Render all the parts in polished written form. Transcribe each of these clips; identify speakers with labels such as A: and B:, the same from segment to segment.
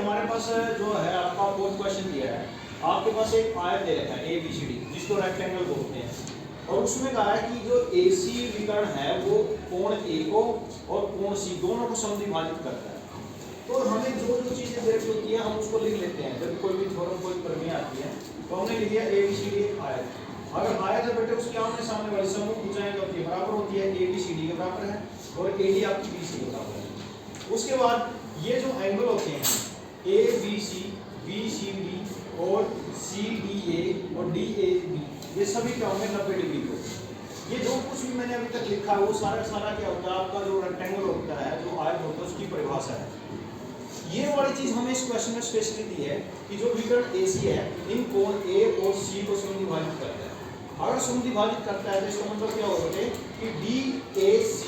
A: हमारे पास जो है आपका फोर्थ क्वेश्चन दिया है, आपके पास एक आयत दे रखा है ABCD जिसको रेक्टेंगल बोलते हैं, और उसमें कहा है कि जो AC विकर्ण है वो कोण A को और कोण C दोनों को समद्विभाजित करता है। तो हमें जो जो चीजें दे रखी होती है हम उसको लिख लेते हैं। जब कोई भी थ्योरम कोई प्रमेय आती है तो हमने लिख दिया ABCD आयत। अगर आयत है बेटे उसके आमने सामने वाली समूह भुजाएं जो होती है बराबर होती है ABCD के बराबर है और AD आपकी BC के बराबर है। उसके बाद ये जो एंगल होते हैं ABC, BCD और CDA और DAB ये सभी क्या होंगे 90 डिग्री को। ये जो कुछ भी मैंने अभी तक लिखा है वो सारा सारा क्या होता है, आपका जो रेक्टेंगल होता है, जो आयत होता है उसकी परिभाषा है। ये वाली चीज हमें इस क्वेश्चन में स्पेशली दी है कि जो विकर्ण AC है इन कोण A और C को समद्विभाजित करता है। अगर समद्विभाजित करता है तो इसका मतलब क्या होगा कि DAC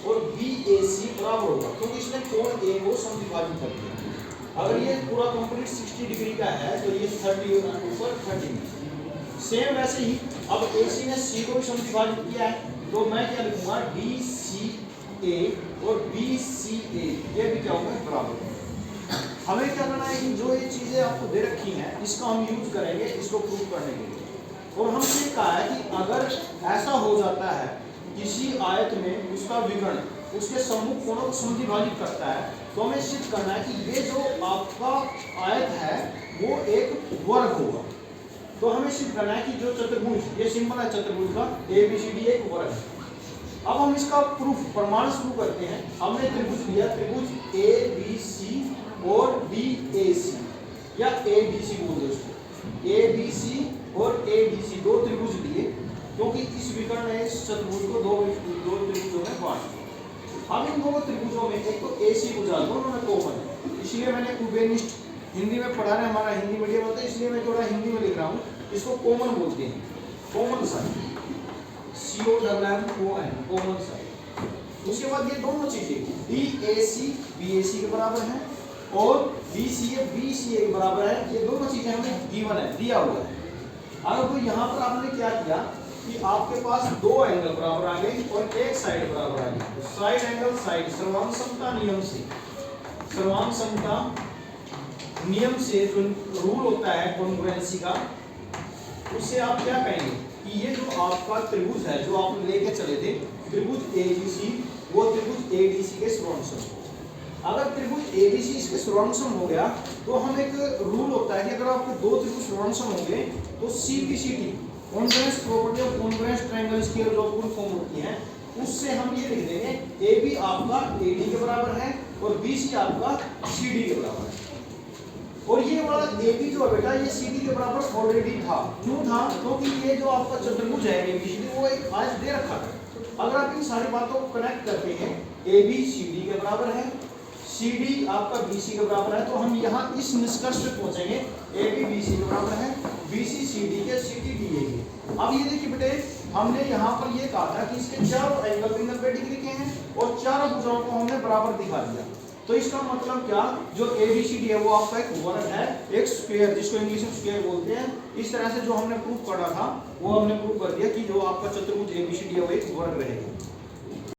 A: और BAC बराबर होगा, क्योंकि इसने कोण A को समद्विभाजित कर दिया। अगर ये पूरा कंप्लीट 60 डिग्री का है तो ये 30 ऊपर 30। सेम वैसे ही अब AC ने C को भी समद्विभाजित किया है तो मैं क्या लिखूंगा DCA और BCA ये भी क्या होगा बराबर। हमें क्या करना है कि जो ये चीजें आपको दे रखी हैं इसका हम यूज करेंगे इसको प्रूव करने के लिए। और हमने कहा है कि अगर ऐसा हो जाता है किसी आयत में उसका विकर्ण उसके सम्मुख कोणों को समद्विभाजित करता है तो हमें सिद्ध करना है कि ये जो आपका आयत है वो एक वर्ग होगा। तो हमें सिद्ध करना है कि जो चतुर्भुज ये सिंबल है चतुर्भुज का ABCD एक वर्ग है। अब हम इसका प्रूफ प्रमाण शुरू करते हैं। हमने त्रिभुज लिया, त्रिभुज ABC और DAC या ABC बोल दो उसको, ABC और ADC दो त्रिभुज लिए क्योंकि इस विकर्ण ने इस चतुर्भुज को दो त्रिभुजों में बांट दिया। अब इन दोनों त्रिभुजों में एक तो AC भुजा दोनों में कॉमन है, इसलिए मैंने उभयनिष्ठ हिंदी में पढ़ा है, हमारा हिंदी मीडियम होता है इसलिए मैं थोड़ा हिंदी में लिख रहा हूँ। इसको कॉमन बोलते हैं, common side COMMON common side. उसके बाद ये दोनों चीजें DAC BAC के बराबर है और BCA BCA के बराबर है। ये दोनों चीजें हमें गिवन है, दिया हुआ है। अब तो यहाँ पर आपने क्या किया कि आपके पास दो एंगल बराबर आ गए और एक साइड बराबर आ गई। तो साइड एंगल साइड सर्वांग समता नियम से, सर्वांग समता नियम से जो रूल होता है कॉन्ग्रुएंसी का, उससे आप क्या कहेंगे कि ये जो आपका त्रिभुज है जो आप लेके चले थे त्रिभुज ABC वो त्रिभुज ADC के सर्वांग। अगर त्रिभुज ABC इसके सर्वांग हो गया तो हम एक रूल होता है कि अगर आपके दो त्रिभुज सर्वांग होंगे तो CPCT congruence property of congruence triangle square जो फुल फॉर्म होती है उससे हम ये लिख देंगे AB आपका AD के बराबर है और BC आपका CD के बराबर है। और ये वाला AB जो है बेटा ये CD के बराबर ऑलरेडी था। क्यों था? क्योंकि ये जो आपका चतुर्भुज है ABCD वो एक आयत दे रखा था। अगर आप इन सारी बातों को कनेक्ट करते हैं AB CD के बराबर है, CD आपका BC के बराबर है, तो हम यहाँ इस निष्कर्ष पे पहुंचेंगे AB BC के बराबर है, BC CD के CD DA के। अब ये देखिए बेटे हमने यहाँ पर ये कहा था कि इसके चारों एंगल 90 डिग्री के हैं और चारों भुजाओं को हमने बराबर दिखा दिया। तो इसका मतलब क्या, जो ABCD है वो आपका एक वर्ग है, एक स्क्वायर जिसको इंग्लिश में स्क्वायर बोलते हैं। इस तरह से जो हमने प्रूफ करा था वो हमने प्रूफ कर दिया कि जो आपका चतुर्भुज ABCD है वो एक वर्ग रहेगा।